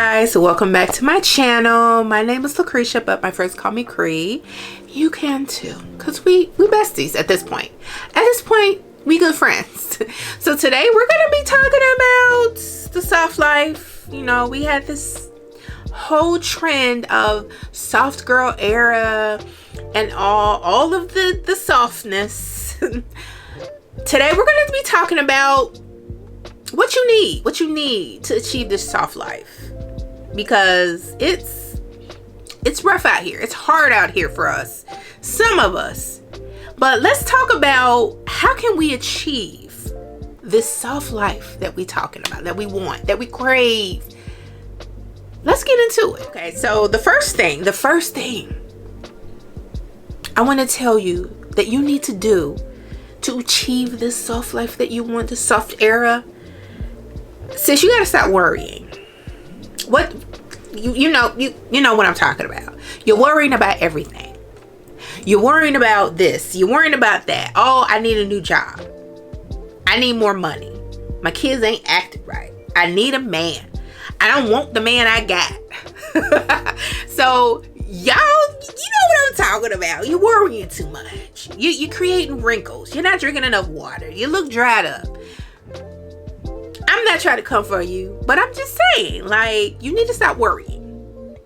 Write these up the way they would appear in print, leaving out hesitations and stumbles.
guys, welcome back to my channel. My name is Lucretia, but my friends call me Cree. You can too, because we besties at this point. At this point, we good friends. So today we're gonna be talking about the soft life. You know, we had this whole trend of soft girl era and all of the softness. Today we're gonna be talking about what you need to achieve this soft life, because it's rough out here. It's hard out here for us, some of us. But let's talk about how can we achieve this soft life that we talking about, that we want, that we crave. Let's get into it. Okay, so the first thing I want to tell you that you need to do to achieve this soft life that you want, the soft era. Sis, you gotta stop worrying. What you know what I'm talking about. You're worrying about everything. You're worrying about this. You're worrying about that. Oh, I need a new job. I need more money. My kids ain't acting right. I need a man. I don't want the man I got. So y'all, you know what I'm talking about. You're worrying too much. You're creating wrinkles. You're not drinking enough water. You look dried up. I'm not trying to comfort you, but I'm just saying, like, you need to stop worrying.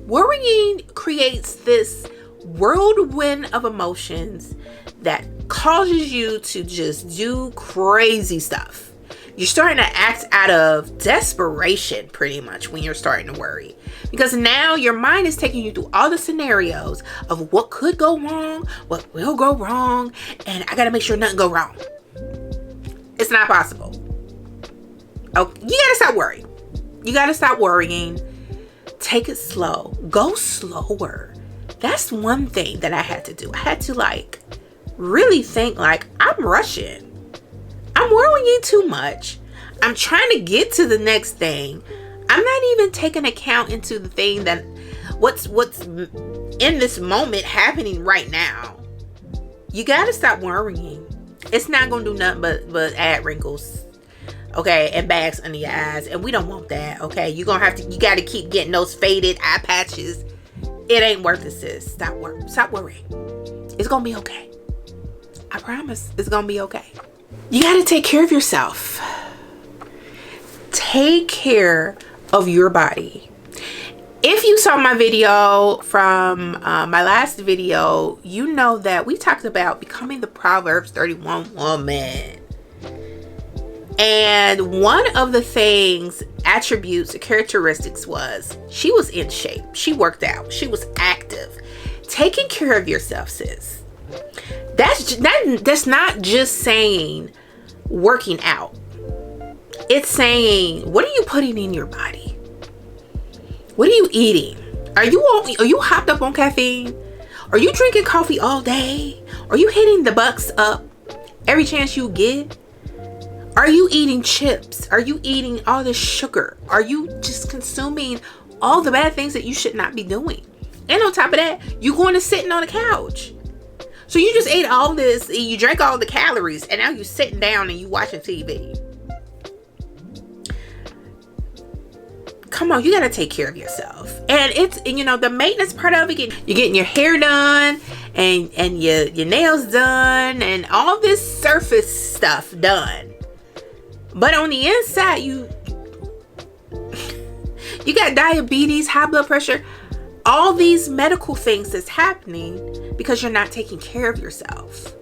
Worrying creates this whirlwind of emotions that causes you to just do crazy stuff. You're starting to act out of desperation pretty much when you're starting to worry, because now your mind is taking you through all the scenarios of what could go wrong, what will go wrong, and I gotta make sure nothing go wrong. It's not possible. Oh, you gotta stop worrying. You gotta stop worrying. Take it slow. Go slower. That's one thing that I had to do. I had to really think, I'm rushing. I'm worrying too much. I'm trying to get to the next thing. I'm not even taking account into the thing that what's in this moment happening right now. You gotta stop worrying. It's not gonna do nothing but add wrinkles. Okay, and bags under your eyes, and we don't want that. Okay, you gotta keep getting those faded eye patches. It ain't worth it, sis. Stop worrying. It's gonna be okay. I promise, it's gonna be okay. You gotta take care of yourself. Take care of your body. If you saw my video from my last video, you know that we talked about becoming the Proverbs 31 woman. And one of the attributes, characteristics was she was in shape. She worked out. She was active. Taking care of yourself, sis. That's not just saying working out. It's saying, what are you putting in your body? What are you eating? Are you hopped up on caffeine? Are you drinking coffee all day? Are you hitting the bucks up every chance you get? Are you eating chips? Are you eating all this sugar? Are you just consuming all the bad things that you should not be doing? And on top of that, you going to sitting on the couch. So you just ate all this, you drank all the calories, and now you're sitting down and you watching TV. Come on, you got to take care of yourself. And it's, the maintenance part of it, you're getting your hair done and your nails done and all this surface stuff done. But on the inside, you got diabetes, high blood pressure, all these medical things that's happening because you're not taking care of yourself.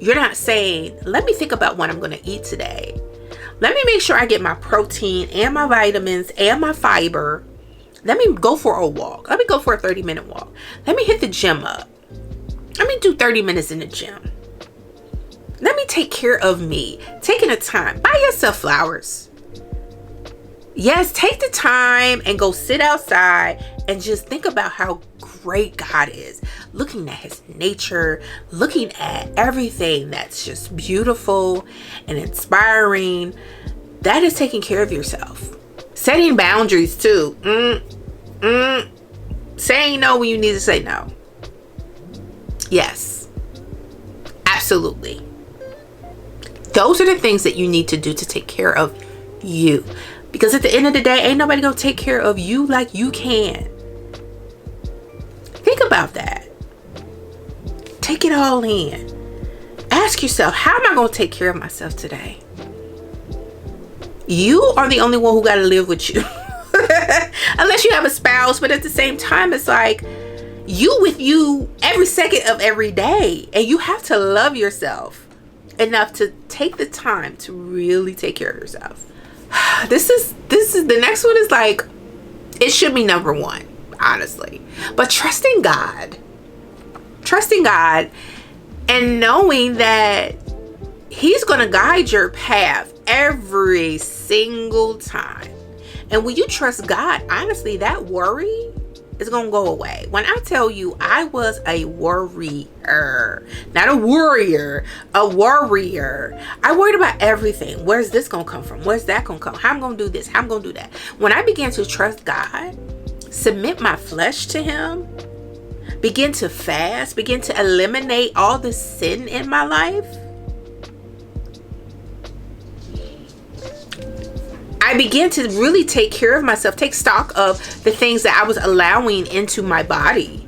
You're not saying, let me think about what I'm going to eat today. Let me make sure I get my protein and my vitamins and my fiber. Let me go for a walk. Let me go for a 30-minute walk. Let me hit the gym up. Let me do 30 minutes in the gym. Let me take care of me. Taking the time. Buy yourself flowers. Yes, take the time and go sit outside and just think about how great God is. Looking at his nature, looking at everything that's just beautiful and inspiring. That is taking care of yourself. Setting boundaries too. Saying no when you need to say no. Yes. Absolutely. Those are the things that you need to do to take care of you. Because at the end of the day, ain't nobody gonna take care of you like you can. Think about that. Take it all in. Ask yourself, how am I gonna take care of myself today? You are the only one who got to live with you. Unless you have a spouse, but at the same time, it's like you with you every second of every day. And you have to love yourself enough to take the time to really take care of yourself. This is the next one is like, it should be number one, honestly. But trusting God and knowing that He's going to guide your path every single time. And when you trust God, honestly, that worry is going to go away. When I tell you, I was a worrier, not a warrior, a worrier. I worried about everything. Where's this going to come from? Where's that going to come? How I'm going to do this? How I'm going to do that? When I began to trust God, submit my flesh to Him, begin to fast, begin to eliminate all the sin in my life, I began to really take care of myself, take stock of the things that I was allowing into my body,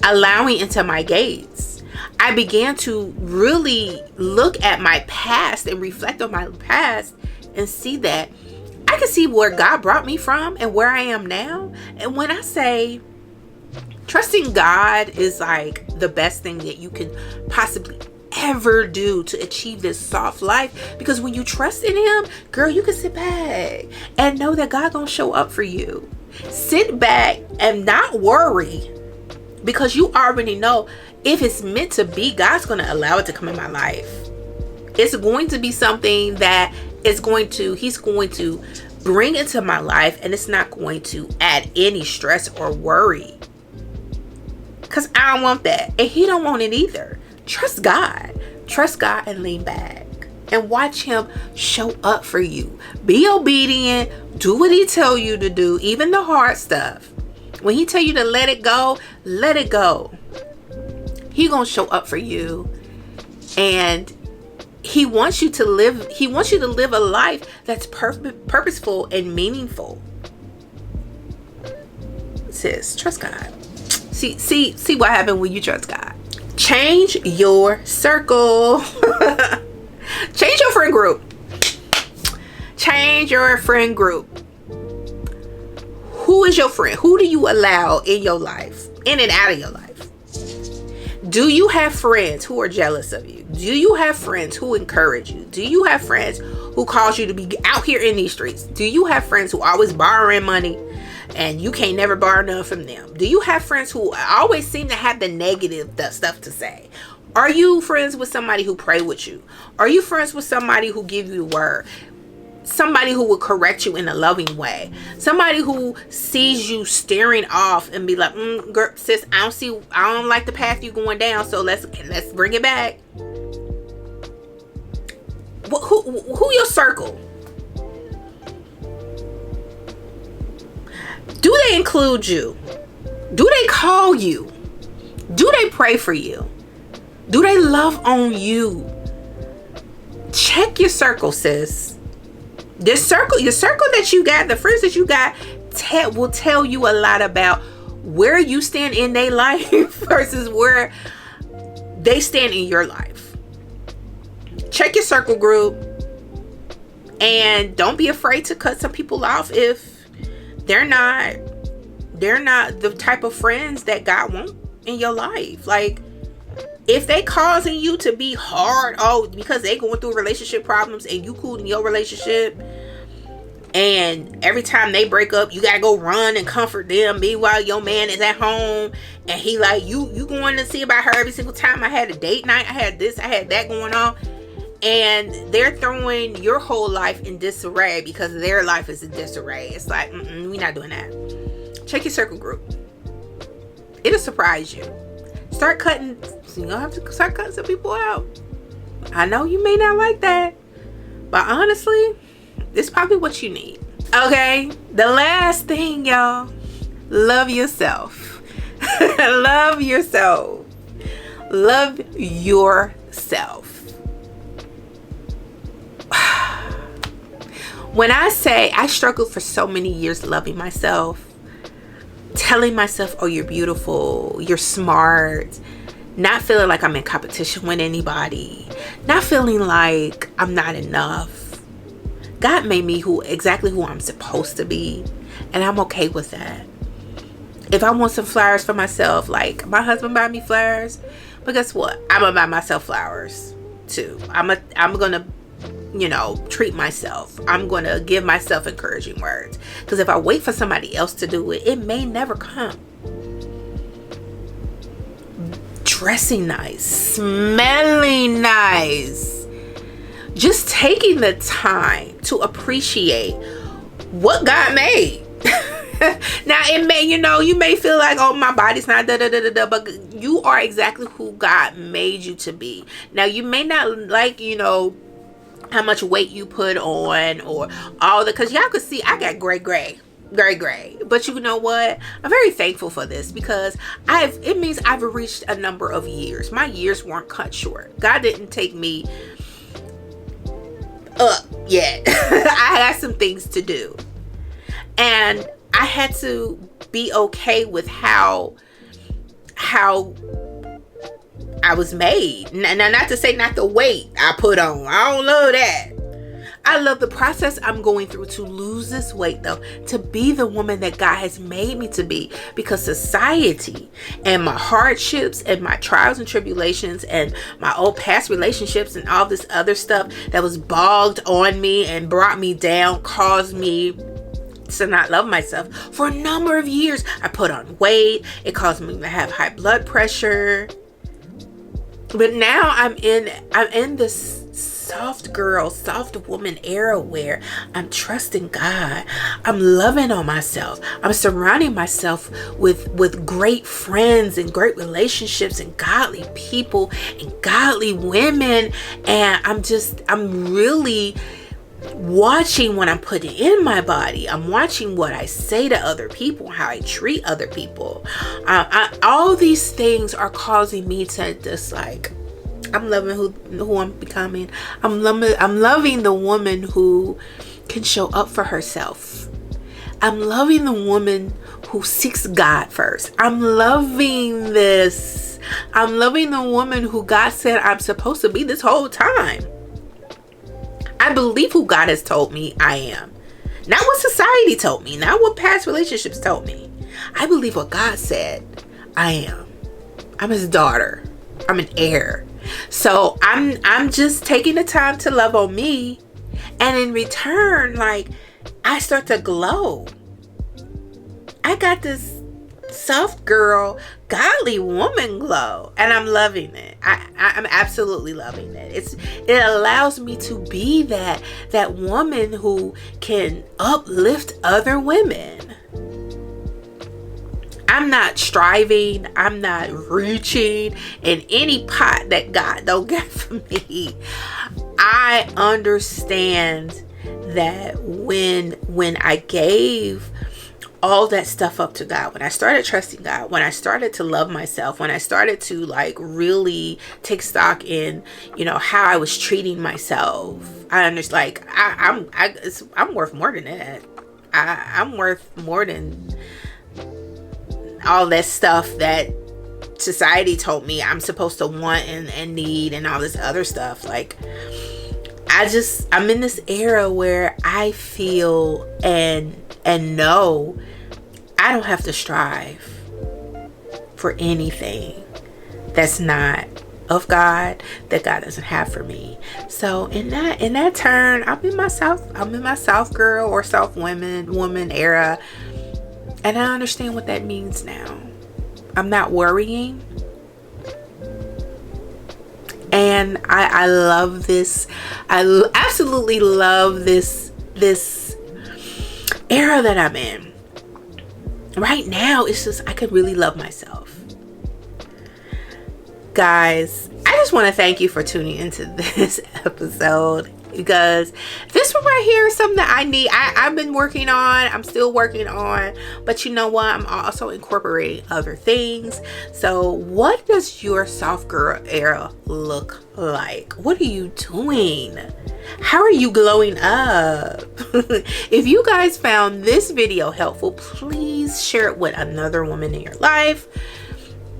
allowing into my gates. I began to really look at my past and reflect on my past and see that I can see where God brought me from and where I am now. And when I say trusting God is like the best thing that you can possibly ever do to achieve this soft life, because when you trust in Him, girl, you can sit back and know that God gonna show up for you. Sit back and not worry, because you already know if it's meant to be, God's gonna allow it to come in my life. It's going to be something that He's going to bring into my life, and it's not going to add any stress or worry, because I don't want that, and He don't want it either. Trust God and lean back and watch Him show up for you. Be obedient. Do what He tell you to do, even the hard stuff. When He tell you to let it go, let it go. He gonna show up for you, and He wants you to live a life that's purposeful and meaningful. Sis, trust God. See what happened when you trust God. Change your circle. Change your friend group. Change your friend group. Who is your friend? Who do you allow in your life, in and out of your life? Do you have friends who are jealous of you? Do you have friends who encourage you? Do you have friends who cause you to be out here in these streets? Do you have friends who always borrowing money and you can't never borrow none from them? Do you have friends who always seem to have the negative stuff to say? Are you friends with somebody who pray with you? Are you friends with somebody who give you a word? Somebody who will correct you in a loving way? Somebody who sees you staring off and be like, girl, sis, I don't like the path you going down, so let's bring it back. Who your circle? Do they include you? Do they call you? Do they pray for you? Do they love on you? Check your circle, sis. Your circle that you got, the friends that you got, will tell you a lot about where you stand in their life versus where they stand in your life. Check your circle group, and don't be afraid to cut some people off if they're not the type of friends that God wants in your life. Like, if they causing you to be hard, because they going through relationship problems and you cool in your relationship, and every time they break up, you gotta go run and comfort them. Meanwhile, your man is at home and he like, you going to see about her every single time. I had a date night, I had this, I had that going on. And they're throwing your whole life in disarray because their life is in disarray. It's like, we're not doing that. Check your circle group. It'll surprise you. Start cutting. So you're gonna have to start cutting some people out. I know you may not like that, but honestly, it's probably what you need. Okay, the last thing, y'all. Love yourself. Love yourself. Love yourself. When I say I struggled for so many years loving myself, telling myself, oh, you're beautiful, you're smart, not feeling like I'm in competition with anybody, not feeling like I'm not enough. God made me exactly who I'm supposed to be, and I'm okay with that. If I want some flowers for myself, like my husband buy me flowers, but guess what? I'm gonna buy myself flowers too. I'm gonna, treat myself. I'm gonna give myself encouraging words, because if I wait for somebody else to do it, it may never come. Dressing nice, smelling nice, just taking the time to appreciate what God made. Now it may, you may feel like, oh, my body's not but you are exactly who God made you to be. Now you may not like, how much weight you put on or all because y'all could see I got gray. But you know what? I'm very thankful for this, because it means I've reached a number of years. My years weren't cut short. God didn't take me up yet. I had some things to do. And I had to be okay with how I was made. Now, not to say not the weight I put on. I don't love that. I love the process I'm going through to lose this weight, though, to be the woman that God has made me to be, because society and my hardships and my trials and tribulations and my old past relationships and all this other stuff that was bogged on me and brought me down caused me to not love myself for a number of years. I put on weight. It caused me to have high blood pressure. But now I'm in this soft girl, soft woman era where I'm trusting God. I'm loving on myself. I'm surrounding myself with great friends and great relationships and godly people and godly women. And I'm really watching what I'm putting in my body. I'm watching what I say to other people, how I treat other people. All these things are causing me to just like, I'm loving who I'm becoming. I'm loving the woman who can show up for herself. I'm loving the woman who seeks God first. I'm loving this. I'm loving the woman who God said I'm supposed to be this whole time. I believe who God has told me I am. Not what society told me. Not what past relationships told me. I believe what God said I am. I'm his daughter. I'm an heir. So I'm just taking the time to love on me. And in return, like, I start to glow. I got this soft girl, godly woman glow, and I'm loving it. I'm absolutely loving it. It allows me to be that woman who can uplift other women. I'm not striving. I'm not reaching in any pot that God don't get for me. I understand that when I gave all that stuff up to God, when I started trusting God, when I started to love myself, when I started to like really take stock in, how I was treating myself, I understand, like, I'm worth more than that. I'm worth more than all that stuff that society told me I'm supposed to want and need and all this other stuff. Like, I'm in this era where I feel and know I don't have to strive for anything that's not of God, that God doesn't have for me. So in that turn, I'm in my South girl or South woman era, and I understand what that means now. I'm not worrying. And I love this. I absolutely love this era that I'm in. Right now, it's just, I could really love myself. Guys, I just want to thank you for tuning into this episode, because this one right here is something that I need. I've been working on. I'm still working on. But you know what? I'm also incorporating other things. So what does your soft girl era look like? What are you doing? How are you glowing up? If you guys found this video helpful, please share it with another woman in your life.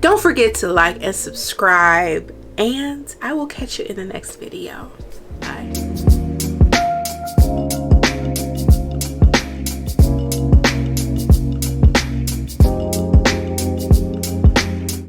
Don't forget to like and subscribe, and I will catch you in the next video.